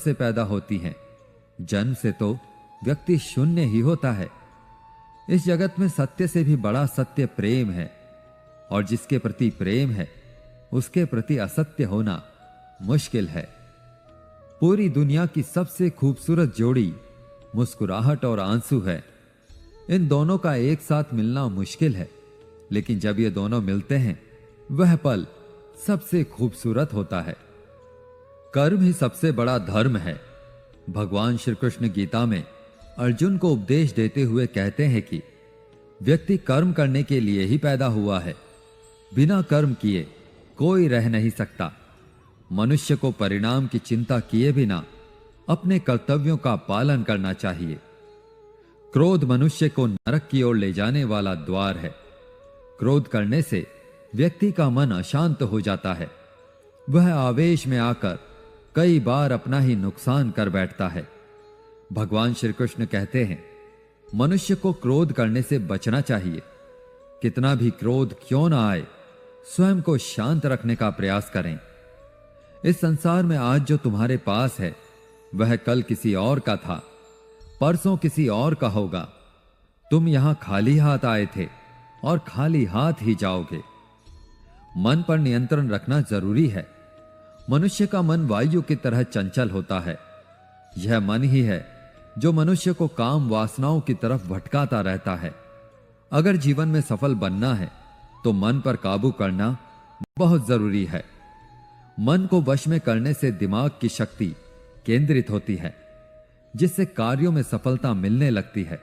से पैदा होती हैं। जन्म से तो व्यक्ति शून्य ही होता है। इस जगत में सत्य से भी बड़ा सत्य प्रेम है, और जिसके प्रति प्रेम है उसके प्रति असत्य होना मुश्किल है। पूरी दुनिया की सबसे खूबसूरत जोड़ी मुस्कुराहट और आंसू है। इन दोनों का एक साथ मिलना मुश्किल है, लेकिन जब ये दोनों मिलते हैं वह पल सबसे खूबसूरत होता है। कर्म ही सबसे बड़ा धर्म है। भगवान श्री कृष्ण गीता में अर्जुन को उपदेश देते हुए कहते हैं कि व्यक्ति कर्म करने के लिए ही पैदा हुआ है। बिना कर्म किए कोई रह नहीं सकता। मनुष्य को परिणाम की चिंता किए बिना अपने कर्तव्यों का पालन करना चाहिए। क्रोध मनुष्य को नरक की ओर ले जाने वाला द्वार है। क्रोध करने से व्यक्ति का मन अशांत हो जाता है। वह आवेश में आकर कई बार अपना ही नुकसान कर बैठता है। भगवान श्री कृष्ण कहते हैं, मनुष्य को क्रोध करने से बचना चाहिए। कितना भी क्रोध क्यों ना आए, स्वयं को शांत रखने का प्रयास करें। इस संसार में आज जो तुम्हारे पास है वह कल किसी और का था, परसों किसी और का होगा। तुम यहां खाली हाथ आए थे और खाली हाथ ही जाओगे। मन पर नियंत्रण रखना जरूरी है। मनुष्य का मन वायु की तरह चंचल होता है। यह मन ही है जो मनुष्य को काम वासनाओं की तरफ भटकाता रहता है। अगर जीवन में सफल बनना है तो मन पर काबू करना बहुत जरूरी है। मन को वश में करने से दिमाग की शक्ति केंद्रित होती है, जिससे कार्यों में सफलता मिलने लगती है।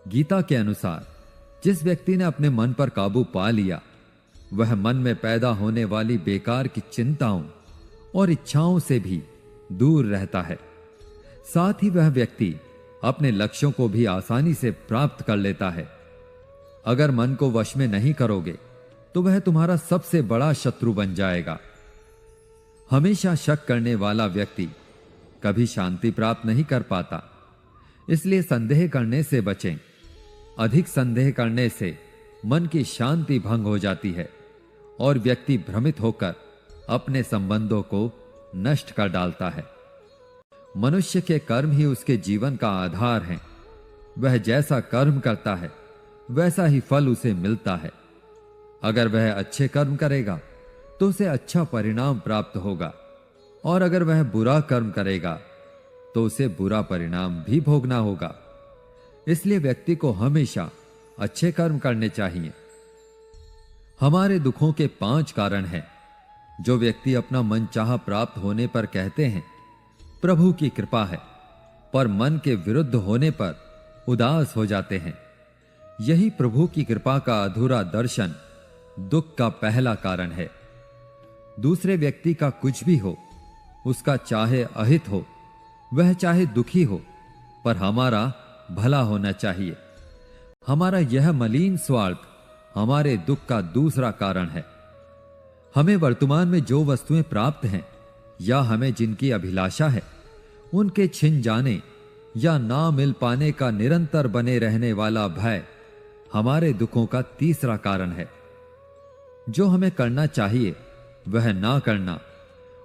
गीता के अनुसार जिस व्यक्ति ने अपने मन पर काबू पा लिया वह मन में पैदा होने वाली बेकार की चिंताओं और इच्छाओं से भी दूर रहता है। साथ ही वह व्यक्ति अपने लक्ष्यों को भी आसानी से प्राप्त कर लेता है। अगर मन को वश में नहीं करोगे तो वह तुम्हारा सबसे बड़ा शत्रु बन जाएगा। हमेशा शक करने वाला व्यक्ति कभी शांति प्राप्त नहीं कर पाता। इसलिए संदेह करने से बचें। अधिक संदेह करने से मन की शांति भंग हो जाती है और व्यक्ति भ्रमित होकर अपने संबंधों को नष्ट कर डालता है। मनुष्य के कर्म ही उसके जीवन का आधार हैं। वह जैसा कर्म करता है वैसा ही फल उसे मिलता है। अगर वह अच्छे कर्म करेगा तो उसे अच्छा परिणाम प्राप्त होगा, और अगर वह बुरा कर्म करेगा तो उसे बुरा परिणाम भी भोगना होगा। इसलिए व्यक्ति को हमेशा अच्छे कर्म करने चाहिए। हमारे दुखों के 5 कारण हैं। जो व्यक्ति अपना मनचाहा प्राप्त होने पर कहते हैं प्रभु की कृपा है, पर मन के विरुद्ध होने पर उदास हो जाते हैं। यही प्रभु की कृपा का अधूरा दर्शन दुख का पहला कारण है। दूसरे व्यक्ति का कुछ भी हो, उसका चाहे अहित हो, वह चाहे दुखी हो, पर हमारा भला होना चाहिए। हमारा यह मलिन स्वार्थ हमारे दुख का दूसरा कारण है। हमें वर्तमान में जो वस्तुएं प्राप्त हैं या हमें जिनकी अभिलाषा है उनके छिन जाने या ना मिल पाने का निरंतर बने रहने वाला भय हमारे दुखों का तीसरा कारण है। जो हमें करना चाहिए वह ना करना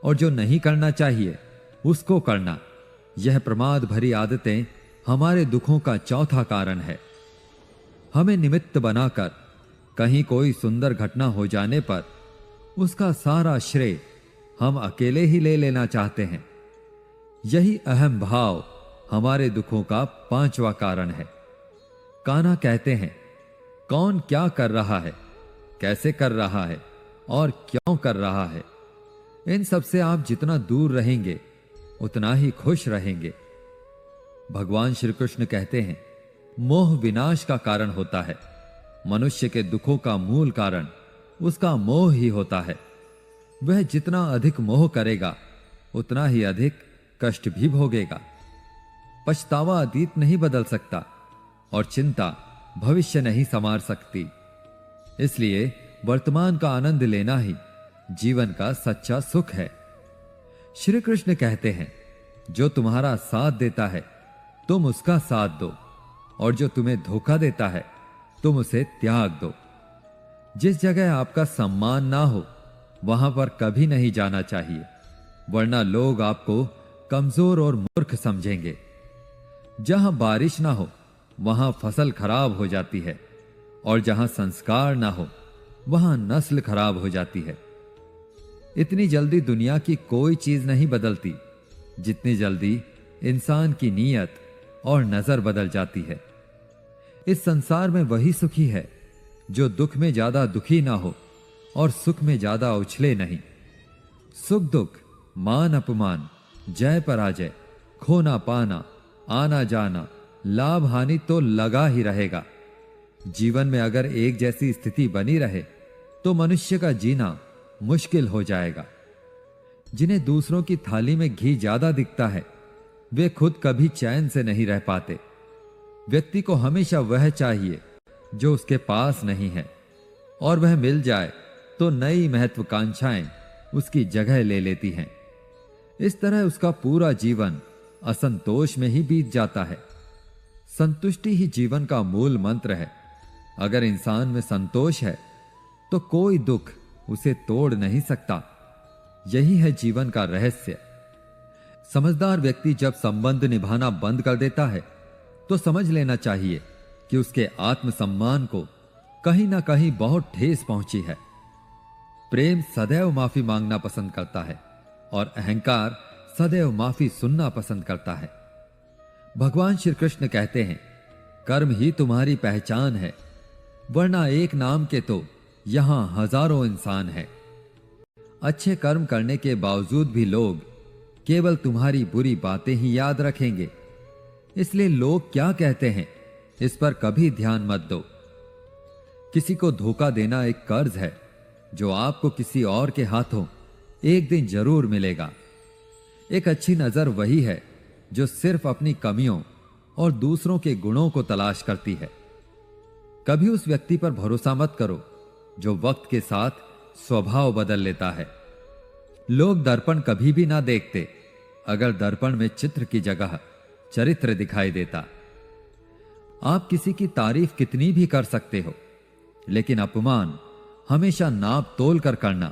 और जो नहीं करना चाहिए उसको करना, यह प्रमाद भरी आदतें हमारे दुखों का चौथा कारण है। हमें निमित्त बनाकर कहीं कोई सुंदर घटना हो जाने पर उसका सारा श्रेय हम अकेले ही ले लेना चाहते हैं। यही अहम भाव हमारे दुखों का 5वां कारण है। कान्हा कहते हैं, कौन क्या कर रहा है, कैसे कर रहा है और क्यों कर रहा है, इन सब से आप जितना दूर रहेंगे उतना ही खुश रहेंगे। भगवान श्री कृष्ण कहते हैं, मोह विनाश का कारण होता है। मनुष्य के दुखों का मूल कारण उसका मोह ही होता है। वह जितना अधिक मोह करेगा उतना ही अधिक कष्ट भी भोगेगा। पछतावा अतीत नहीं बदल सकता और चिंता भविष्य नहीं संवार सकती। इसलिए वर्तमान का आनंद लेना ही जीवन का सच्चा सुख है। श्री कृष्ण कहते हैं, जो तुम्हारा साथ देता है तुम उसका साथ दो, और जो तुम्हें धोखा देता है तुम उसे त्याग दो। जिस जगह आपका सम्मान ना हो वहां पर कभी नहीं जाना चाहिए, वरना लोग आपको कमजोर और मूर्ख समझेंगे। जहां बारिश ना हो वहां फसल खराब हो जाती है, और जहां संस्कार ना हो वहां नस्ल खराब हो जाती है। इतनी जल्दी दुनिया की कोई चीज नहीं बदलती जितनी जल्दी इंसान की नीयत और नजर बदल जाती है। इस संसार में वही सुखी है जो दुख में ज्यादा दुखी ना हो और सुख में ज्यादा उछले नहीं। सुख दुख, मान अपमान, जय पराजय, खोना पाना, आना जाना, लाभ हानि तो लगा ही रहेगा। जीवन में अगर एक जैसी स्थिति बनी रहे तो मनुष्य का जीना मुश्किल हो जाएगा। जिन्हें दूसरों की थाली में घी ज्यादा दिखता है वे खुद कभी चैन से नहीं रह पाते। व्यक्ति को हमेशा वह चाहिए जो उसके पास नहीं है, और वह मिल जाए तो नई महत्वाकांक्षाएं उसकी जगह ले लेती हैं। इस तरह उसका पूरा जीवन असंतोष में ही बीत जाता है। संतुष्टि ही जीवन का मूल मंत्र है। अगर इंसान में संतोष है तो कोई दुख उसे तोड़ नहीं सकता। यही है जीवन का रहस्य। समझदार व्यक्ति जब संबंध निभाना बंद कर देता है तो समझ लेना चाहिए कि उसके आत्मसम्मान को कहीं ना कहीं बहुत ठेस पहुंची है। प्रेम सदैव माफी मांगना पसंद करता है और अहंकार सदैव माफी सुनना पसंद करता है। भगवान श्री कृष्ण कहते हैं, कर्म ही तुम्हारी पहचान है, वरना एक नाम के तो यहां हजारों इंसान हैं। अच्छे कर्म करने के बावजूद भी लोग केवल तुम्हारी बुरी बातें ही याद रखेंगे। इसलिए लोग क्या कहते हैं इस पर कभी ध्यान मत दो। किसी को धोखा देना एक कर्ज है जो आपको किसी और के हाथों एक दिन जरूर मिलेगा। एक अच्छी नजर वही है जो सिर्फ अपनी कमियों और दूसरों के गुणों को तलाश करती है। कभी उस व्यक्ति पर भरोसा मत करो जो वक्त के साथ स्वभाव बदल लेता है। लोग दर्पण कभी भी ना देखते अगर दर्पण में चित्र की जगह चरित्र दिखाई देता। आप किसी की तारीफ कितनी भी कर सकते हो, लेकिन अपमान हमेशा नाप तोल कर करना,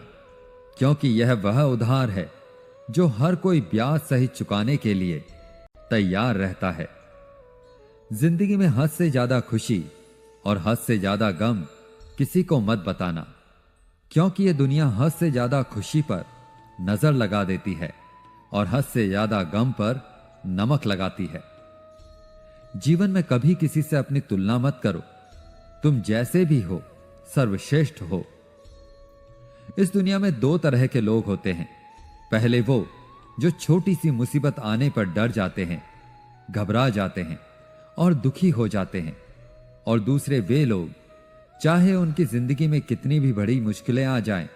क्योंकि यह वह उधार है जो हर कोई ब्याज सहित चुकाने के लिए तैयार रहता है। जिंदगी में हद से ज्यादा खुशी और हद से ज्यादा गम किसी को मत बताना, क्योंकि यह दुनिया हद से ज्यादा खुशी पर नजर लगा देती है और हद से ज्यादा गम पर नमक लगाती है। जीवन में कभी किसी से अपनी तुलना मत करो। तुम जैसे भी हो सर्वश्रेष्ठ हो। इस दुनिया में दो तरह के लोग होते हैं। पहले वो जो छोटी सी मुसीबत आने पर डर जाते हैं, घबरा जाते हैं और दुखी हो जाते हैं, और दूसरे वे लोग चाहे उनकी जिंदगी में कितनी भी बड़ी मुश्किलें आ जाएं,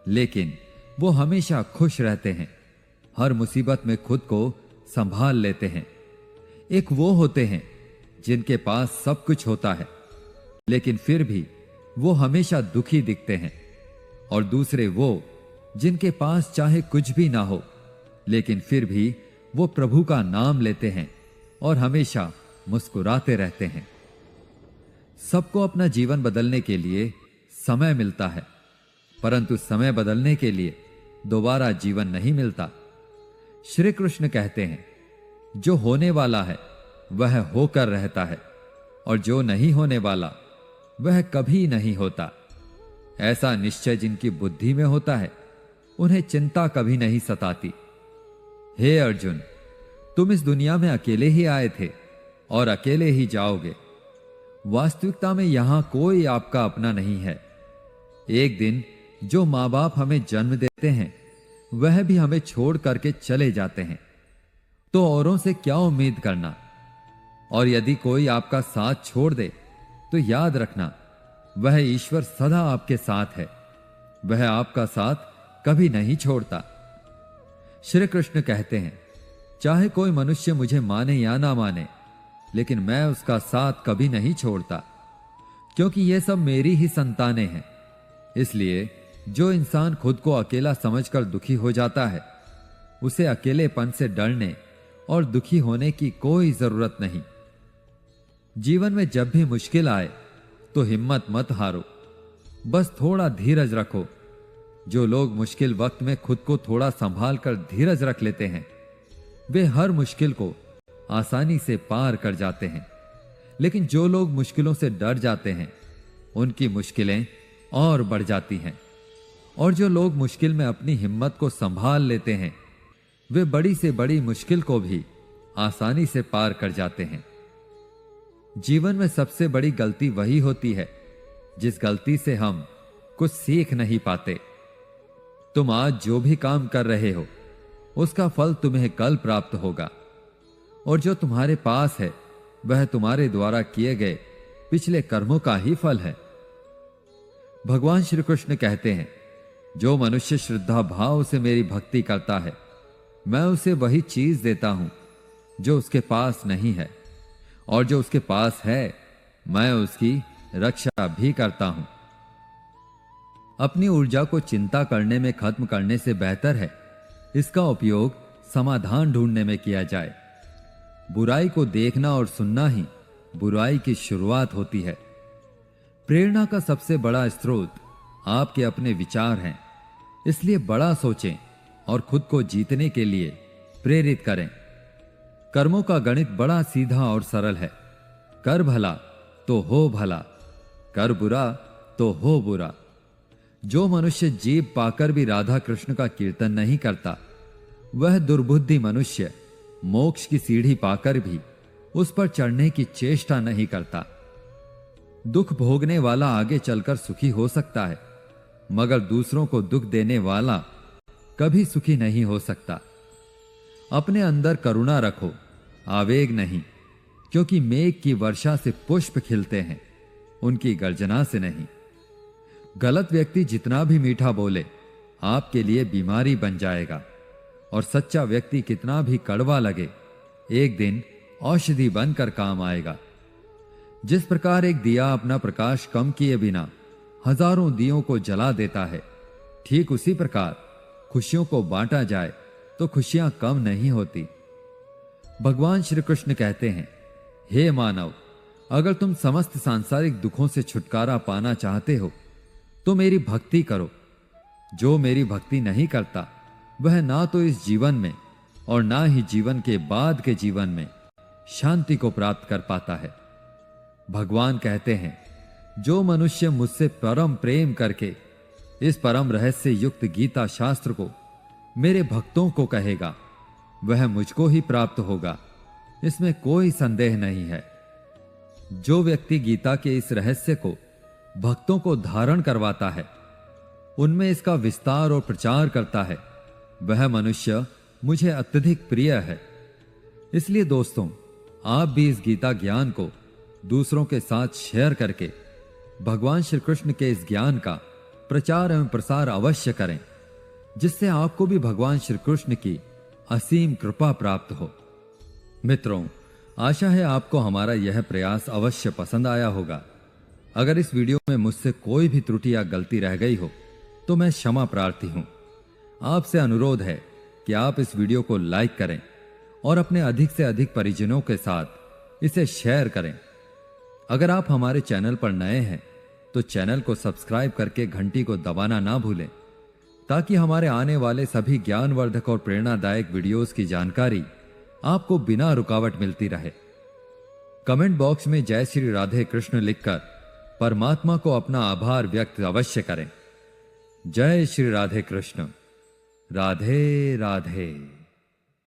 लेकिन वो हमेशा खुश रहते हैं, हर मुसीबत में खुद को संभाल लेते हैं। एक वो होते हैं जिनके पास सब कुछ होता है लेकिन फिर भी वो हमेशा दुखी दिखते हैं, और दूसरे वो जिनके पास चाहे कुछ भी ना हो लेकिन फिर भी वो प्रभु का नाम लेते हैं और हमेशा मुस्कुराते रहते हैं। सबको अपना जीवन बदलने के लिए समय मिलता है, परंतु समय बदलने के लिए दोबारा जीवन नहीं मिलता। श्री कृष्ण कहते हैं, जो होने वाला है वह होकर रहता है और जो नहीं होने वाला वह कभी नहीं होता। ऐसा निश्चय जिनकी बुद्धि में होता है उन्हें चिंता कभी नहीं सताती। हे अर्जुन, तुम इस दुनिया में अकेले ही आए थे और अकेले ही जाओगे। वास्तविकता में यहां कोई आपका अपना नहीं है। एक दिन जो मां बाप हमें जन्म देते हैं वह भी हमें छोड़ करके चले जाते हैं, तो औरों से क्या उम्मीद करना। और यदि कोई आपका साथ छोड़ दे तो याद रखना वह ईश्वर सदा आपके साथ है, वह आपका साथ कभी नहीं छोड़ता। श्री कृष्ण कहते हैं, चाहे कोई मनुष्य मुझे माने या ना माने, लेकिन मैं उसका साथ कभी नहीं छोड़ता, क्योंकि ये सब मेरी ही संतानें हैं। इसलिए जो इंसान खुद को अकेला समझकर दुखी हो जाता है उसे अकेलेपन से डरने और दुखी होने की कोई जरूरत नहीं। जीवन में जब भी मुश्किल आए तो हिम्मत मत हारो, बस थोड़ा धीरज रखो। जो लोग मुश्किल वक्त में खुद को थोड़ा संभाल कर धीरज रख लेते हैं वे हर मुश्किल को आसानी से पार कर जाते हैं। लेकिन जो लोग मुश्किलों से डर जाते हैं, उनकी मुश्किलें और बढ़ जाती हैं। और जो लोग मुश्किल में अपनी हिम्मत को संभाल लेते हैं, वे बड़ी से बड़ी मुश्किल को भी आसानी से पार कर जाते हैं। जीवन में सबसे बड़ी गलती वही होती है जिस गलती से हम कुछ सीख नहीं पाते। तुम आज जो भी काम कर रहे हो, उसका फल तुम्हें कल प्राप्त होगा, और जो तुम्हारे पास है वह तुम्हारे द्वारा किए गए पिछले कर्मों का ही फल है। भगवान श्री कृष्ण कहते हैं, जो मनुष्य श्रद्धा भाव से मेरी भक्ति करता है, मैं उसे वही चीज देता हूं जो उसके पास नहीं है, और जो उसके पास है मैं उसकी रक्षा भी करता हूं। अपनी ऊर्जा को चिंता करने में खत्म करने से बेहतर है इसका उपयोग समाधान ढूंढने में किया जाए। बुराई को देखना और सुनना ही बुराई की शुरुआत होती है। प्रेरणा का सबसे बड़ा स्रोत आपके अपने विचार हैं, इसलिए बड़ा सोचें और खुद को जीतने के लिए प्रेरित करें। कर्मों का गणित बड़ा सीधा और सरल है। कर भला तो हो भला, कर बुरा तो हो बुरा। जो मनुष्य जीभ पाकर भी राधा कृष्ण का कीर्तन नहीं करता, वह दुर्बुद्धि मनुष्य मोक्ष की सीढ़ी पाकर भी उस पर चढ़ने की चेष्टा नहीं करता। दुख भोगने वाला आगे चलकर सुखी हो सकता है, मगर दूसरों को दुख देने वाला कभी सुखी नहीं हो सकता। अपने अंदर करुणा रखो, आवेग नहीं, क्योंकि मेघ की वर्षा से पुष्प खिलते हैं, उनकी गर्जना से नहीं। गलत व्यक्ति जितना भी मीठा बोले, आपके लिए बीमारी बन जाएगा, और सच्चा व्यक्ति कितना भी कड़वा लगे, एक दिन औषधि बनकर काम आएगा। जिस प्रकार एक दिया अपना प्रकाश कम किए बिना हजारों दियों को जला देता है, ठीक उसी प्रकार खुशियों को बांटा जाए तो खुशियां कम नहीं होती। भगवान श्री कृष्ण कहते हैं, हे मानव, अगर तुम समस्त सांसारिक दुखों से छुटकारा पाना चाहते हो तो मेरी भक्ति करो। जो मेरी भक्ति नहीं करता, वह ना तो इस जीवन में और ना ही जीवन के बाद के जीवन में शांति को प्राप्त कर पाता है। भगवान कहते हैं, जो मनुष्य मुझसे परम प्रेम करके इस परम रहस्य युक्त गीता शास्त्र को मेरे भक्तों को कहेगा, वह मुझको ही प्राप्त होगा, इसमें कोई संदेह नहीं है। जो व्यक्ति गीता के इस रहस्य को भक्तों को धारण करवाता है, उनमें इसका विस्तार और प्रचार करता है, वह मनुष्य मुझे अत्यधिक प्रिय है। इसलिए दोस्तों, आप भी इस गीता ज्ञान को दूसरों के साथ शेयर करके भगवान श्री कृष्ण के इस ज्ञान का प्रचार एवं प्रसार अवश्य करें, जिससे आपको भी भगवान श्री कृष्ण की असीम कृपा प्राप्त हो। मित्रों, आशा है आपको हमारा यह प्रयास अवश्य पसंद आया होगा। अगर इस वीडियो में मुझसे कोई भी त्रुटि या गलती रह गई हो तो मैं क्षमा प्रार्थी हूं। आपसे अनुरोध है कि आप इस वीडियो को लाइक करें और अपने अधिक से अधिक परिजनों के साथ इसे शेयर करें। अगर आप हमारे चैनल पर नए हैं तो चैनल को सब्सक्राइब करके घंटी को दबाना ना भूलें, ताकि हमारे आने वाले सभी ज्ञानवर्धक और प्रेरणादायक वीडियोस की जानकारी आपको बिना रुकावट मिलती रहे। कमेंट बॉक्स में जय श्री राधे कृष्ण लिखकर परमात्मा को अपना आभार व्यक्त अवश्य करें। जय श्री राधे कृष्ण। राधे राधे।